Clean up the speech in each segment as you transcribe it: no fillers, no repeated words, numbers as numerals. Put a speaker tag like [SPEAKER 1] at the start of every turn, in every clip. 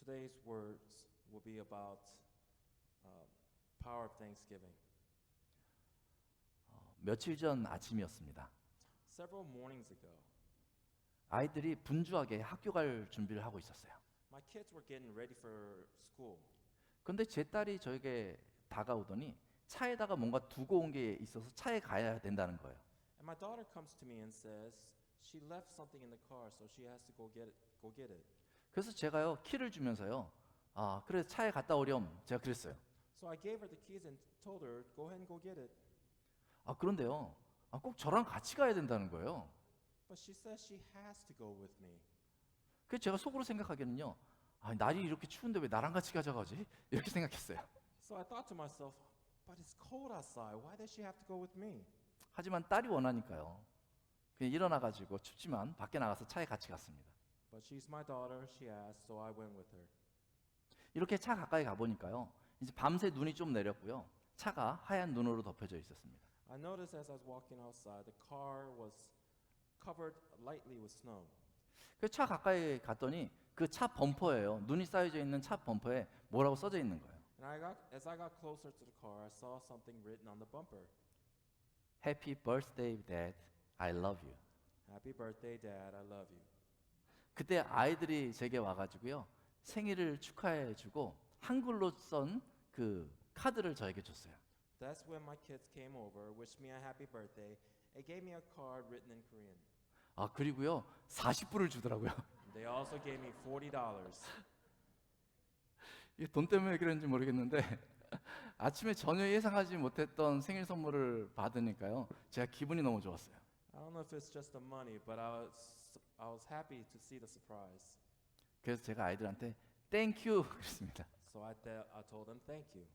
[SPEAKER 1] Today's words will be about power of Thanksgiving.
[SPEAKER 2] 며칠 전 아침이었습니다.
[SPEAKER 1] Several mornings ago,
[SPEAKER 2] 아이들이 분주하게 학교 갈 준비를 하고 있었어요.
[SPEAKER 1] my kids were getting ready for school.
[SPEAKER 2] 근데 제 딸이 저에게 다가오더니 차에다가 뭔가 두고 온 게 있어서 차에 가야 된다는 거예요.
[SPEAKER 1] And my daughter comes to me and says she left something in the car, so she has to go get it.
[SPEAKER 2] 그래서 제가요 키를 주면서요. 아 그래 차에 갔다 오렴 제가 그랬어요.
[SPEAKER 1] So I gave her the keys and told her, go ahead and go get it.
[SPEAKER 2] 아 그런데요. 꼭 저랑 같이 가야 된다는 거예요.
[SPEAKER 1] But she says she has to go with me.
[SPEAKER 2] 그래서 제가 속으로 생각하기에는요. 날이 이렇게 추운데 왜 나랑 같이 가자고 하지? 이렇게 생각했어요.
[SPEAKER 1] So I thought to myself, but it's cold outside. Why does she have to go with me?
[SPEAKER 2] 하지만 딸이 원하니까요. 그냥 일어나가지고 춥지만 밖에 나가서 차에 같이 갔습니다.
[SPEAKER 1] But she's my daughter, she asked, so I went with her.
[SPEAKER 2] 이렇게 차 가까이 가보니까요. 이제 밤새 눈이 좀 내렸고요. 차가 하얀 눈으로 덮여져 있었습니다.
[SPEAKER 1] I noticed as I was walking outside, the car was covered lightly with snow.
[SPEAKER 2] 그 차 가까이 갔더니 그 차 범퍼예요. 눈이 쌓여져 있는 차 범퍼에 뭐라고 써져 있는 거예요.
[SPEAKER 1] And as I got closer to the car, I saw something written on the bumper.
[SPEAKER 2] Happy birthday, Dad. I love you.
[SPEAKER 1] Happy birthday, Dad. I love you.
[SPEAKER 2] 그때 아이들이 제게 와가지고요. 생일을 축하해주고 한글로 쓴 그 카드를 저에게 줬어요.
[SPEAKER 1] That's when my kids came over, wished me a happy birthday, and gave me a card written in Korean.
[SPEAKER 2] 그리고요. 40불을 주더라고요.
[SPEAKER 1] They also gave me $40.
[SPEAKER 2] 이게 돈 때문에 그런지 모르겠는데 아침에 전혀 예상하지 못했던 생일 선물을 받으니까요. 제가 기분이 너무 좋았어요.
[SPEAKER 1] I don't know if it's just the money, but I was happy to see the surprise.
[SPEAKER 2] 그래서 제가 아이들한테 Thank you 그랬습니다.
[SPEAKER 1] So I told them thank you.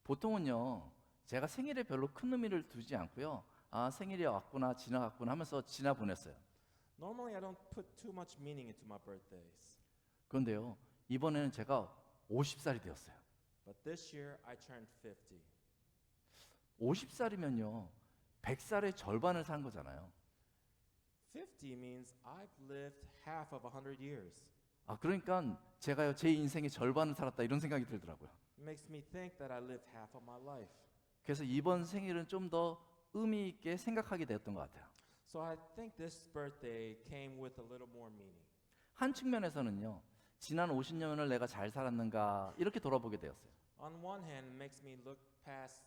[SPEAKER 2] 보통은요. 제가 생일에 별로 큰 의미를 두지 않고요. 생일이 왔구나 지나갔구나 하면서 지나 보냈어요.
[SPEAKER 1] Normally I don't put too much meaning into my birthdays.
[SPEAKER 2] 그런데요. 이번에는 제가 50살이 되었어요.
[SPEAKER 1] But this year I turned 50.
[SPEAKER 2] 50살이면요. 100살의 절반을 산 거잖아요.
[SPEAKER 1] 50 means I've lived half of 100 years.
[SPEAKER 2] 그러니까 제가요. 제 인생의 절반을 살았다 이런 생각이 들더라고요.
[SPEAKER 1] It makes me think that I lived half of my life.
[SPEAKER 2] 그래서 이번 생일은 좀 더 의미 있게 생각하게 되었던 것 같아요.
[SPEAKER 1] So I think this birthday came with a little more meaning.
[SPEAKER 2] 한 측면에서는요. 지난 50년을 내가 잘 살았는가 이렇게 돌아보게 되었어요.
[SPEAKER 1] On one hand, it makes me look past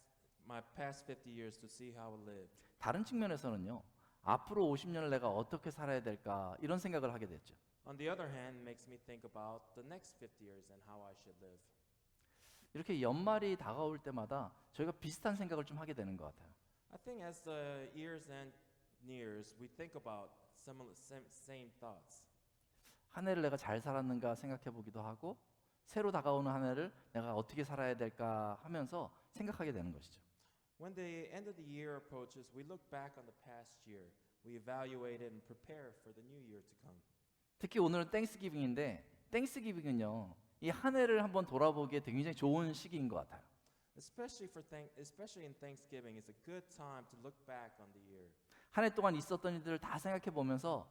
[SPEAKER 1] my past 50 years to see how I lived.
[SPEAKER 2] 다른 측면에서는요. 앞으로 50년을 내가 어떻게 살아야 될까 이런 생각을 하게 됐죠.
[SPEAKER 1] On the other hand, it makes me think about the next 50 years and how I should live.
[SPEAKER 2] 이렇게 연말이 다가올 때마다 저희가 비슷한 생각을 좀 하게 되는 것 같아요.
[SPEAKER 1] I think as the years end nears, we think about same thoughts.
[SPEAKER 2] 한 해를 내가 잘 살았는가 생각해 보기도 하고 새로 다가오는 한 해를 내가 어떻게 살아야 될까 하면서 생각하게 되는 것이죠.
[SPEAKER 1] When the end of the year approaches, we look back on the past year. We evaluate it and prepare for the new year to come.
[SPEAKER 2] 특히 오늘은 땡스기빙인데 땡스기빙은요. 이 한 해를 한번 돌아보기에 굉장히 좋은 시기인 것 같아요.
[SPEAKER 1] Especially in Thanksgiving, it's a good time to look back on the year.
[SPEAKER 2] 한 해 동안 있었던 일들을 다 생각해 보면서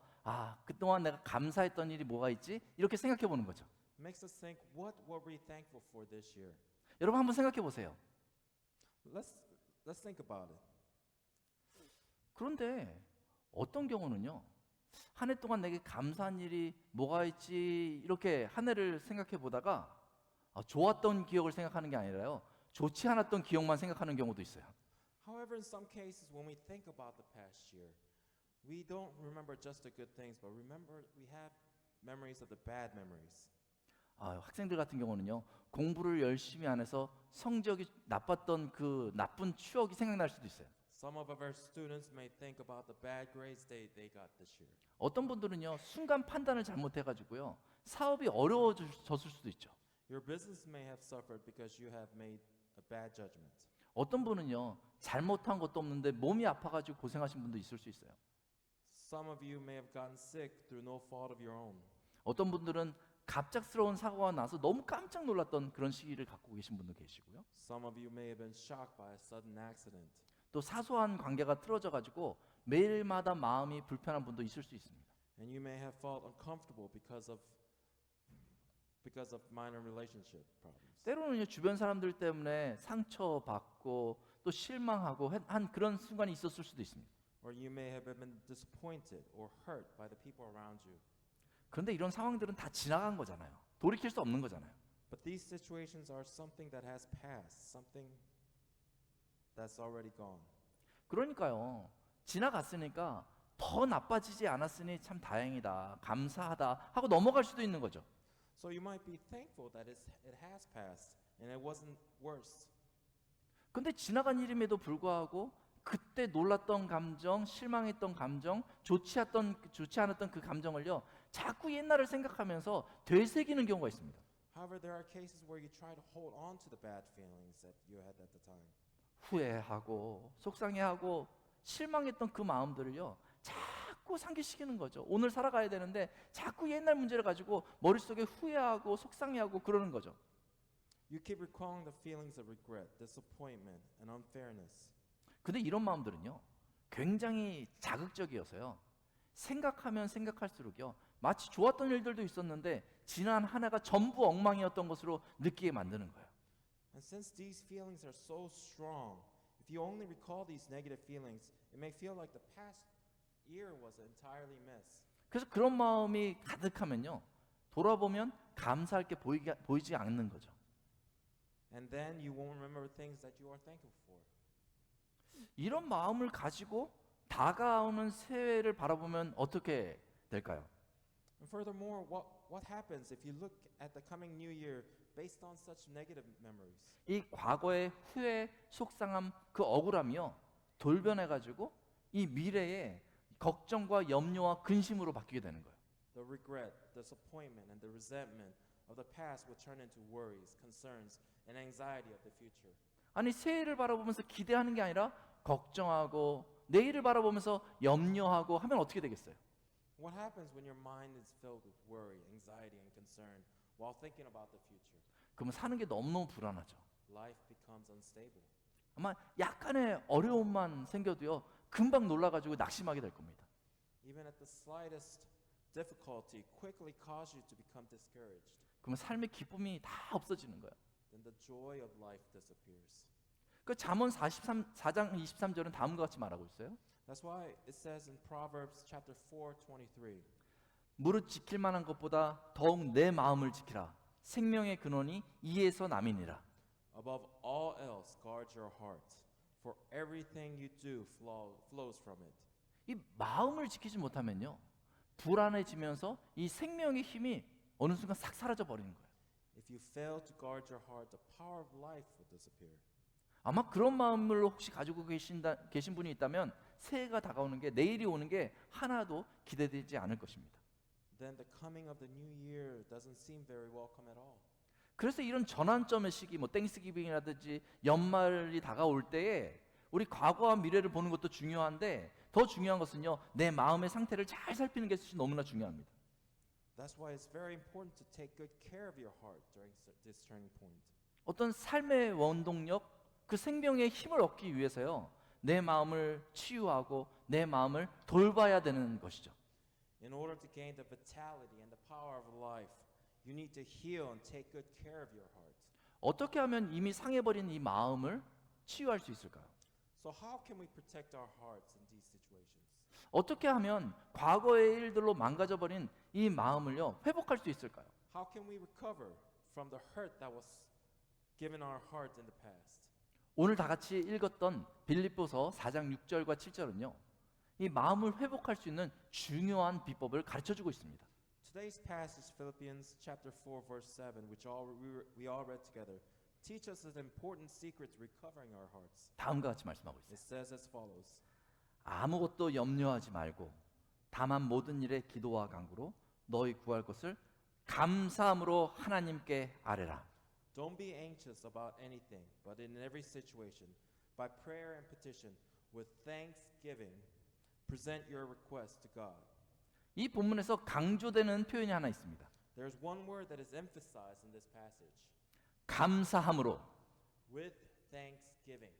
[SPEAKER 2] 그동안 내가 감사했던 일이 뭐가 있지? 이렇게 생각해 보는 거죠.
[SPEAKER 1] It makes us think, what were we thankful for this year?
[SPEAKER 2] 여러분 한번 생각해 보세요.
[SPEAKER 1] Let's think about it.
[SPEAKER 2] 그런데 어떤 경우는요. 한 해 동안 내게 감사한 일이 뭐가 있지? 이렇게 한 해를 생각해 보다가 좋았던 기억을 생각하는 게 아니라요. 좋지 않았던 기억만 생각하는 경우도 있어요.
[SPEAKER 1] However, in some cases, when we think about the past year, we don't remember just the good things, but remember we have memories of the bad memories.
[SPEAKER 2] 학생들 같은 경우는요. 공부를 열심히 안 해서 성적이 나빴던 그 나쁜 추억이 생각날 수도 있어요.
[SPEAKER 1] Some of our students may think about the bad grades they got this year.
[SPEAKER 2] 어떤 분들은요. 순간 판단을 잘못해가지고요. 사업이 어려워졌을 수도 있죠.
[SPEAKER 1] Your business may have suffered because you have made a bad judgment.
[SPEAKER 2] 어떤 분은요. 잘못한 것도 없는데 몸이 아파가지고 고생하신 분도 있을 수 있어요.
[SPEAKER 1] Some of you may have gotten sick through no fault of your own.
[SPEAKER 2] 어떤 분들은 갑작스러운 사고가 나서 너무 깜짝 놀랐던 그런 시기를 갖고 계신 분도 계시고요.
[SPEAKER 1] Some of you may have been shocked by a sudden accident.
[SPEAKER 2] 또 사소한 관계가 틀어져가지고 매일마다 마음이 불편한 분도 있을 수 있습니다.
[SPEAKER 1] And you may have felt uncomfortable because of because of minor relationship problems.
[SPEAKER 2] 때로는 주변 사람들 때문에 상처받고 또 실망하고 한 그런 순간이 있었을 수도 있습니다.
[SPEAKER 1] Or you may have been disappointed or hurt by the people around you.
[SPEAKER 2] 그런데 이런 상황들은 다 지나간 거잖아요. 돌이킬 수 없는 거잖아요.
[SPEAKER 1] But these situations are something that has passed, something that's already gone.
[SPEAKER 2] 그러니까요. 지나갔으니까 더 나빠지지 않았으니 참 다행이다, 감사하다 하고 넘어갈 수도 있는 거죠.
[SPEAKER 1] So you might be thankful that it has passed and it wasn't worse.
[SPEAKER 2] 근데 지나간 일임에도 불구하고 그때 놀랐던 감정, 실망했던 감정, 좋지 않았던 그 감정을요, 자꾸 옛날을 생각하면서 되새기는 경우가 있습니다.
[SPEAKER 1] However, there are cases where you try to hold on to the bad feelings that you had at the time.
[SPEAKER 2] 후회하고 속상해하고 실망했던 그 마음들을요, 자꾸 상기시키는 거죠. 오늘 살아가야 되는데 자꾸 옛날 문제를 가지고 머릿속에 후회하고 속상해하고 그러는 거죠.
[SPEAKER 1] You keep recalling the feelings of regret, disappointment, and unfairness.
[SPEAKER 2] 근데 이런 마음들은요, 굉장히 자극적이어서요, 생각하면 생각할수록요, 마치 좋았던 일들도 있었는데 지난 한 해가 전부 엉망이었던 것으로 느끼게 만드는 거예요.
[SPEAKER 1] And since these feelings are so strong, if you only recall these negative feelings, it may feel like the past year was entirely miss.
[SPEAKER 2] 그래서 그런 마음이 가득하면요, 돌아보면 감사할 게 보이지 않는 거죠.
[SPEAKER 1] And then you won't remember things that you are thankful for.
[SPEAKER 2] 이런 마음을 가지고 다가오는 새해를 바라보면 어떻게 될까요?
[SPEAKER 1] And furthermore, what happens if you look at the coming new year based on such negative memories?
[SPEAKER 2] 이 과거의 후회, 속상함, 그 억울함이요, 돌변해가지고 이 미래에 걱정과 염려와 근심으로 바뀌게 되는 거예요.
[SPEAKER 1] The regret, disappointment, and the resentment of the past will turn into worries, concerns, and anxiety of the future.
[SPEAKER 2] 아니, 새해를 바라보면서 기대하는 게 아니라 걱정하고 내일을 바라보면서 염려하고 하면 어떻게 되겠어요?
[SPEAKER 1] What happens when your mind is filled with worry, anxiety, and concern while thinking about the future?
[SPEAKER 2] 그러면 사는 게 너무너무 불안하죠.
[SPEAKER 1] Life becomes unstable.
[SPEAKER 2] 아마 약간의 어려움만 생겨도요, 금방 놀라가지고 낙심하게 될 겁니다.
[SPEAKER 1] Even at the slightest difficulty, quickly cause you to become discouraged.
[SPEAKER 2] 그러면 삶의 기쁨이 다 없어지는 거예요.
[SPEAKER 1] Then the joy of life disappears.
[SPEAKER 2] 그 잠언 4장 23절은 다음과 같이 말하고 있어요.
[SPEAKER 1] That's why it says in Proverbs chapter 4:23,
[SPEAKER 2] 무릇 지킬 만한 것보다 더욱 내 마음을 지키라. 생명의 근원이 이에서 남이니라.
[SPEAKER 1] above all else guard your heart, for everything you do flows from it.
[SPEAKER 2] 이 마음을 지키지 못하면요, 불안해지면서 이 생명의 힘이 어느 순간 싹 사라져 버리는 거예요.
[SPEAKER 1] If you fail to guard your heart, the power of life will disappear.
[SPEAKER 2] 아마 그런 마음을 혹시 가지고 계신 분이 있다면 새해가 다가오는 게, 내일이 오는 게 하나도 기대되지 않을 것입니다.
[SPEAKER 1] Then the coming of the new year doesn't seem very welcome at all.
[SPEAKER 2] 그래서 이런 전환점의 시기, 뭐 땡스기빙이라든지 연말이 다가올 때에 우리 과거와 미래를 보는 것도 중요한데, 더 중요한 것은요, 내 마음의 상태를 잘 살피는 것이 너무나 중요합니다.
[SPEAKER 1] That's why it's very important to take good care of your heart during this turning point.
[SPEAKER 2] 어떤 삶의 원동력, 그 생명의 힘을 얻기 위해서요, 내 마음을 치유하고 내 마음을 돌봐야 되는 것이죠.
[SPEAKER 1] In order to gain the vitality and the power of life, you need to heal and take good care of your heart.
[SPEAKER 2] 어떻게 하면 이미 상해버린 이 마음을 치유할 수 있을까요?
[SPEAKER 1] So how can we protect our hearts in these situations?
[SPEAKER 2] 어떻게 하면 과거의 일들로 망가져버린 이 마음을요, 회복할 수 있을까요?
[SPEAKER 1] How can we recover from the hurt that was given our heart in the past?
[SPEAKER 2] 오늘 다 같이 읽었던 빌립보서 4장 6절과 7절은요, 이 마음을 회복할 수 있는 중요한 비법을 가르쳐주고 있습니다.
[SPEAKER 1] Today's passage, Philippians chapter 4, verse 7, which we all read together, teach us an important secret to recovering our hearts.
[SPEAKER 2] 다음과 같이 말씀하고 있어요.
[SPEAKER 1] It says as follows.
[SPEAKER 2] 아무것도 염려하지 말고 다만 모든 일에 기도와 간구로 너희 구할 것을 감사함으로 하나님께 아뢰라.
[SPEAKER 1] Don't be anxious about anything, but in every situation, by prayer and petition, with thanksgiving, present your request to God.
[SPEAKER 2] 이 본문에서 강조되는 표현이 하나 있습니다.
[SPEAKER 1] There's one word that is emphasized in this passage.
[SPEAKER 2] 감사함으로.
[SPEAKER 1] With thanksgiving.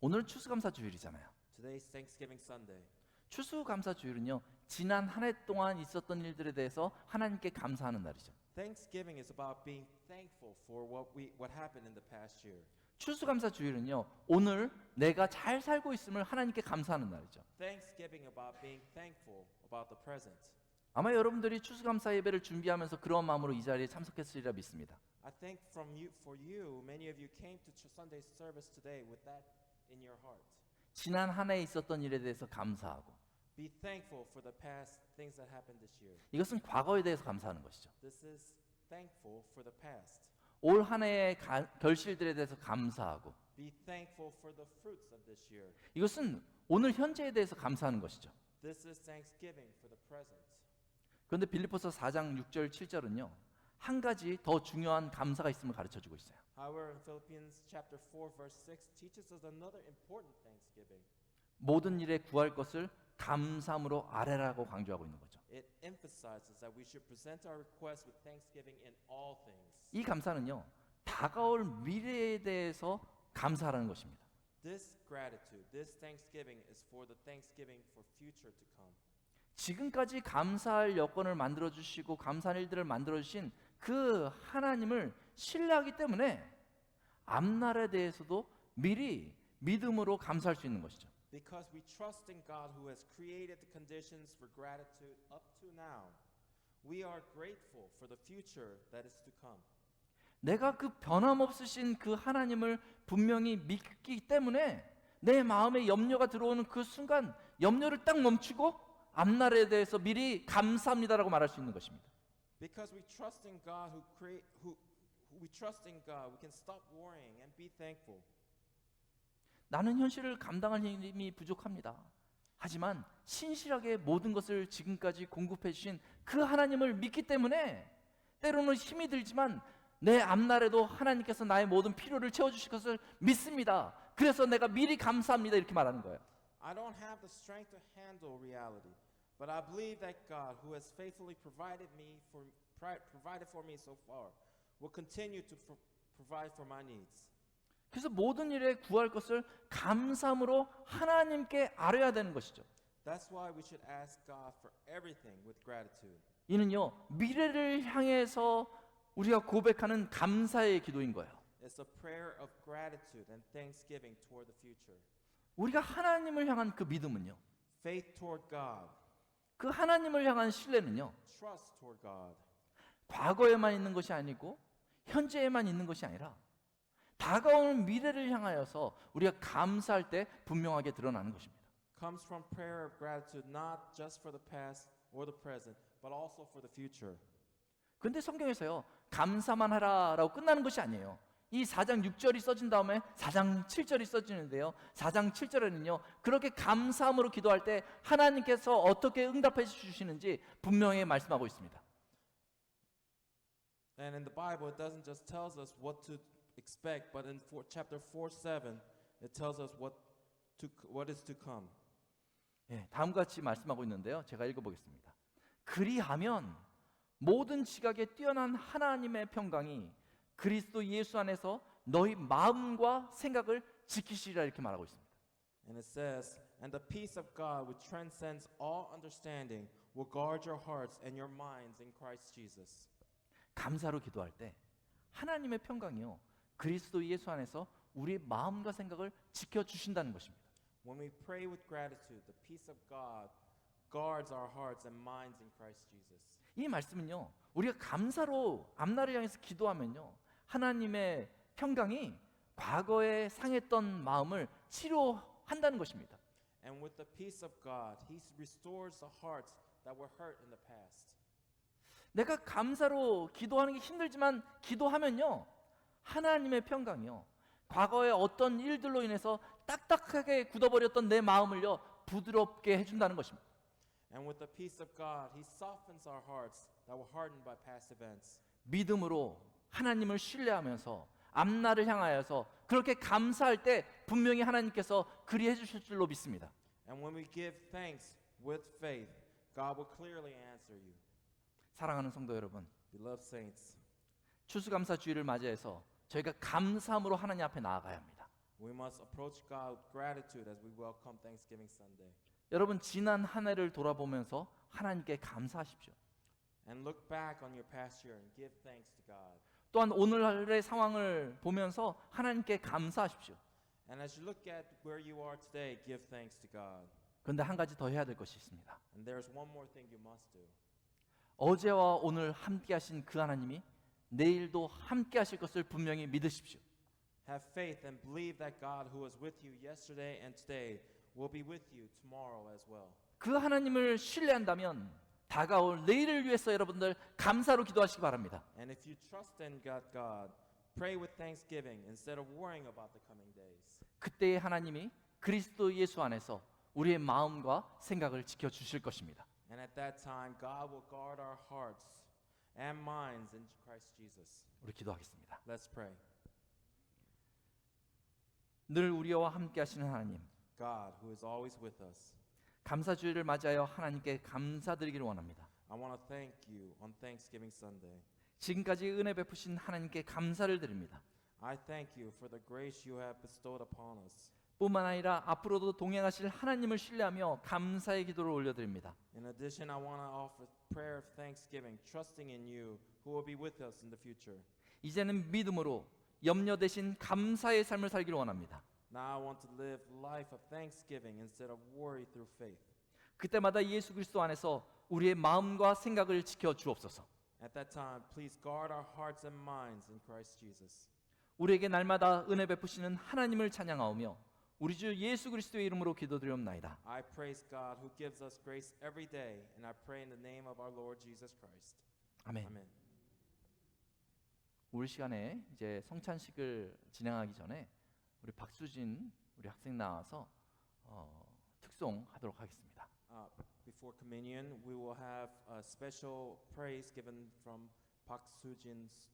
[SPEAKER 2] 오늘 추수감사 주일이잖아요.
[SPEAKER 1] Today's Thanksgiving Sunday.
[SPEAKER 2] 추수감사 주일은요, 지난 한 해 동안 있었던 일들에 대해서 하나님께 감사하는 날이죠.
[SPEAKER 1] Thanksgiving is about being thankful for what happened in the past year.
[SPEAKER 2] 추수감사 주일은요, 오늘 내가 잘 살고 있음을 하나님께 감사하는 날이죠.
[SPEAKER 1] Thanksgiving about being thankful about the present.
[SPEAKER 2] 아마 여러분들이 추수감사 예배를 준비하면서 그런 마음으로 이 자리에 참석했으리라 믿습니다.
[SPEAKER 1] I think for you, many of you came to Sunday service today with that in your heart.
[SPEAKER 2] 지난 한 해에 있었던 일에 대해서 감사하고,
[SPEAKER 1] Be thankful for the past things that happened this year.
[SPEAKER 2] 이것은 과거에 대해서 감사하는 것이죠.
[SPEAKER 1] This is thankful for the past.
[SPEAKER 2] 올 한 해의 결실들에 대해서 감사하고,
[SPEAKER 1] Be thankful for the fruits of this year.
[SPEAKER 2] 이것은 오늘 현재에 대해서 감사하는 것이죠.
[SPEAKER 1] This is thanksgiving for the present.
[SPEAKER 2] 그런데 빌립보서 4장 6절 7절은요, 한 가지 더 중요한 감사가 있음을 가르쳐주고 있어요.
[SPEAKER 1] However, in Philippians chapter 4 verse 6 teaches us another important thanksgiving.
[SPEAKER 2] 모든 일에 구할 것을 감사함으로 아뢰라고 강조하고 있는 거죠.
[SPEAKER 1] It emphasizes that we should present our requests with thanksgiving in all things.
[SPEAKER 2] 이 감사는요, 다가올 미래에 대해서 감사하라는 것입니다.
[SPEAKER 1] This gratitude, this thanksgiving is for the thanksgiving for future to come.
[SPEAKER 2] 지금까지 감사할 여건을 만들어 주시고 감사한 일들을 만들어 주신 그 하나님을 신뢰하기 때문에 앞날에 대해서도 미리 믿음으로 감사할 수 있는 것이죠.
[SPEAKER 1] Because we trust in God who has created the conditions for gratitude up to now, we are grateful for the future that is to come.
[SPEAKER 2] 내가 그 변함없으신 그 하나님을 분명히 믿기 때문에 내 마음에 염려가 들어오는 그 순간 염려를 딱 멈추고 앞날에 대해서 미리 감사합니다라고 말할 수 있는 것입니다.
[SPEAKER 1] Because we trust in God we trust in God, we can stop worrying and be thankful.
[SPEAKER 2] 나는 현실을 감당할 힘이 부족합니다. 하지만 신실하게 모든 것을 지금까지 공급해 주신 그 하나님을 믿기 때문에 때로는 힘이 들지만 내 앞날에도 하나님께서 나의 모든 필요를 채워주실 것을 믿습니다. 그래서 내가 미리 감사합니다 이렇게 말하는 거예요.
[SPEAKER 1] I don't have the strength to handle reality, but I believe that God, who has faithfully provided for me so far, will continue to provide for my needs.
[SPEAKER 2] 그래서 모든 일에 구할 것을 감사함으로 하나님께 아뢰야 되는 것이죠.
[SPEAKER 1] That's why we should ask God for everything with gratitude.
[SPEAKER 2] 이는요, 미래를 향해서 우리가 고백하는 감사의 기도인 거예요.
[SPEAKER 1] It's a prayer of gratitude and thanksgiving toward the future.
[SPEAKER 2] 우리가 하나님을 향한 그 믿음은요,
[SPEAKER 1] Faith toward God,
[SPEAKER 2] 그 하나님을 향한 신뢰는요,
[SPEAKER 1] trust toward God.
[SPEAKER 2] 과거에만 있는 것이 아니고 현재에만 있는 것이 아니라 다가오는 미래를 향하여서 우리가 감사할 때 분명하게 드러나는 것입니다.
[SPEAKER 1] Comes from prayer of gratitude not just for the past or the present, but also for the future.
[SPEAKER 2] 근데 성경에서요, 감사만 하라라고 끝나는 것이 아니에요. 이 4장 6절이 써진 다음에 4장 7절이 써지는데요. 4장 7절에는요, 그렇게 감사함으로 기도할 때 하나님께서 어떻게 응답해 주시는지 분명히 말씀하고 있습니다.
[SPEAKER 1] And in the Bible, it doesn't just tell us what to expect, but in chapter 4:7, it tells us what is to come.
[SPEAKER 2] 예, 다음과 같이 말씀하고 있는데요. 제가 읽어보겠습니다. 그리하면 모든 지각에 뛰어난 하나님의 평강이 그리스도 예수 안에서 너희 마음과 생각을 지키시리라 이렇게 말하고 있습니다.
[SPEAKER 1] And it says, and the peace of God which transcends all understanding will guard your hearts and your minds in Christ Jesus.
[SPEAKER 2] 감사로 기도할 때 하나님의 평강이요, 그리스도 예수 안에서 우리의 마음과 생각을 지켜주신다는 것입니다.
[SPEAKER 1] When we pray with gratitude, the peace of God guards our hearts and minds in Christ Jesus.
[SPEAKER 2] 이 말씀은요, 우리가 감사로 앞날을 향해서 기도하면요, 하나님의 평강이 과거에 상했던 마음을 치료한다는 것입니다.
[SPEAKER 1] And with the peace of God, He restores the hearts that were hurt in the past.
[SPEAKER 2] 내가 감사로 기도하는 게 힘들지만 기도하면요, 하나님의 평강이요, 과거의 어떤 일들로 인해서 딱딱하게 굳어버렸던 내 마음을요, 부드럽게 해준다는 것입니다.
[SPEAKER 1] And with the peace of God, He softens our hearts that were hardened by past events.
[SPEAKER 2] 믿음으로 하나님을 신뢰하면서 앞날을 향하여서 그렇게 감사할 때 분명히 하나님께서 그리해 주실 줄로 믿습니다.
[SPEAKER 1] And when we give thanks with faith, God will clearly answer you.
[SPEAKER 2] 사랑하는 성도 여러분,
[SPEAKER 1] Beloved saints,
[SPEAKER 2] 추수감사 주일을 맞이해서 저희가 감사함으로 하나님 앞에 나아가야 합니다.
[SPEAKER 1] we must approach God with gratitude as we welcome Thanksgiving Sunday.
[SPEAKER 2] 여러분, 지난 한 해를 돌아보면서 하나님께 감사하십시오.
[SPEAKER 1] And look back on your past year and give thanks to God.
[SPEAKER 2] 또한 오늘날의 상황을 보면서 하나님께 감사하십시오.
[SPEAKER 1] And as you look at where you are today, give thanks to God.
[SPEAKER 2] 그런데 한 가지 더 해야 될 것이 있습니다.
[SPEAKER 1] And there's one more thing you must do.
[SPEAKER 2] 어제와 오늘 함께 하신 그 하나님이 내일도 함께 하실 것을 분명히 믿으십시오.
[SPEAKER 1] Have faith and believe that God who was with you yesterday and today will be with you tomorrow as well.
[SPEAKER 2] 그 하나님을 신뢰한다면 다가올 내일을 위해서 여러분들 감사로 기도하시기 바랍니다.
[SPEAKER 1] And if you trust in God, pray with thanksgiving instead of worrying about the coming days.
[SPEAKER 2] 그때의 하나님이 그리스도 예수 안에서 우리의 마음과 생각을 지켜주실 것입니다.
[SPEAKER 1] And at that time, God will guard our hearts and minds in Christ Jesus.
[SPEAKER 2] 우리 기도하겠습니다.
[SPEAKER 1] Let's pray.
[SPEAKER 2] 늘 우리와 함께 하시는 하나님,
[SPEAKER 1] God, who is always with us,
[SPEAKER 2] 감사주일을 맞이하여 하나님께 감사드리기를 원합니다.
[SPEAKER 1] I want to thank you on Thanksgiving Sunday.
[SPEAKER 2] 지금까지 은혜 베푸신 하나님께 감사를 드립니다.
[SPEAKER 1] I thank you for the grace you have bestowed upon us.
[SPEAKER 2] 뿐만 아니라 앞으로도 동행하실 하나님을 신뢰하며 감사의 기도를 올려드립니다.
[SPEAKER 1] In addition, I want to offer prayer of thanksgiving, trusting in you, who will be with us in the future.
[SPEAKER 2] 이제는 믿음으로 염려 대신 감사의 삶을 살기를 원합니다.
[SPEAKER 1] Now I want to live life of thanksgiving instead of worry through faith.
[SPEAKER 2] 그때마다 예수 그리스도 안에서 우리의 마음과 생각을 지켜 주옵소서.
[SPEAKER 1] At that time, please guard our hearts and minds in Christ Jesus.
[SPEAKER 2] 우리에게 날마다 은혜 베푸시는 하나님을 찬양하오며 우리 주 예수 그리스도의 이름으로 기도드리옵나이다.
[SPEAKER 1] I praise God who gives us grace every day, and I pray in the name of our Lord Jesus Christ.
[SPEAKER 2] 아멘.
[SPEAKER 1] Amen.
[SPEAKER 2] 우리 시간에 이제 성찬식을 진행하기 전에 우리 박수진 우리 학생 나와서 특송하도록 하겠습니다.
[SPEAKER 1] Before communion, we will have a special praise given from Park Soo-jin's